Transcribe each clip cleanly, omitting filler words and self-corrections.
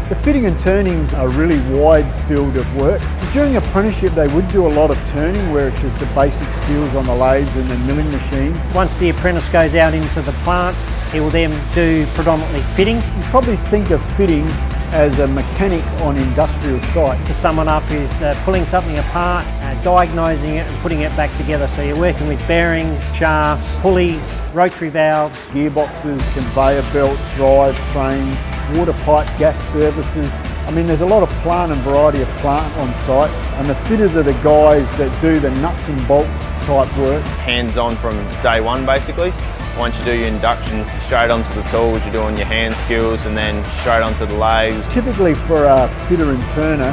The fitting and turning's a really wide field of work. During apprenticeship they would do a lot of turning, where it's just the basic skills on the lathes and the milling machines. Once the apprentice goes out into the plant, he will then do predominantly fitting. You probably think of fitting as a mechanic on industrial sites. To sum it up is pulling something apart, diagnosing it and putting it back together. So you're working with bearings, shafts, pulleys, rotary valves, gearboxes, conveyor belts, drive trains, water pipe, gas services. I mean, there's a lot of plant and variety of plant on site, and the fitters are the guys that do the nuts and bolts type work. Hands-on from day one basically. Once you do your induction, you're straight onto the tools, you're doing your hand skills and then straight onto the lathes. Typically for a fitter and turner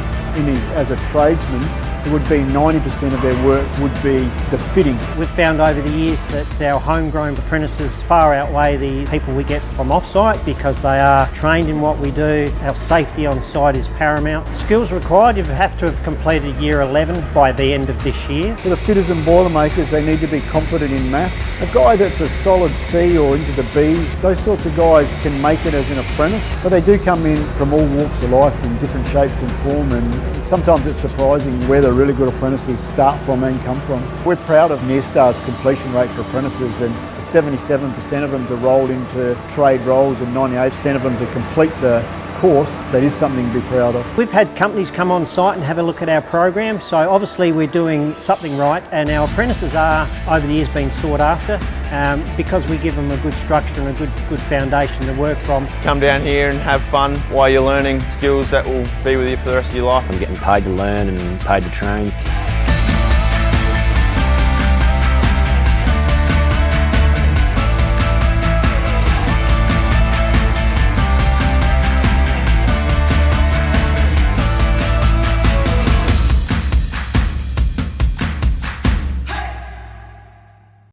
as a tradesman, it would be 90% of their work would be the fitting. We've found over the years that our homegrown apprentices far outweigh the people we get from off-site because they are trained in what we do. Our safety on site is paramount. Skills required, you have to have completed year 11 by the end of this year. For the fitters and boilermakers, they need to be competent in maths. A guy that's a solid C or into the Bs, those sorts of guys can make it as an apprentice, but they do come in from all walks of life in different shapes and form, and sometimes it's surprising where the really good apprentices start from and come from. We're proud of Nyrstar's completion rate for apprentices, and for 77% of them to roll into trade roles and 98% of them to complete the course, that is something to be proud of. We've had companies come on site and have a look at our program, so obviously we're doing something right, and our apprentices are over the years being sought after because we give them a good structure and a good foundation to work from. Come down here and have fun while you're learning skills that will be with you for the rest of your life. I'm getting paid to learn and paid to train.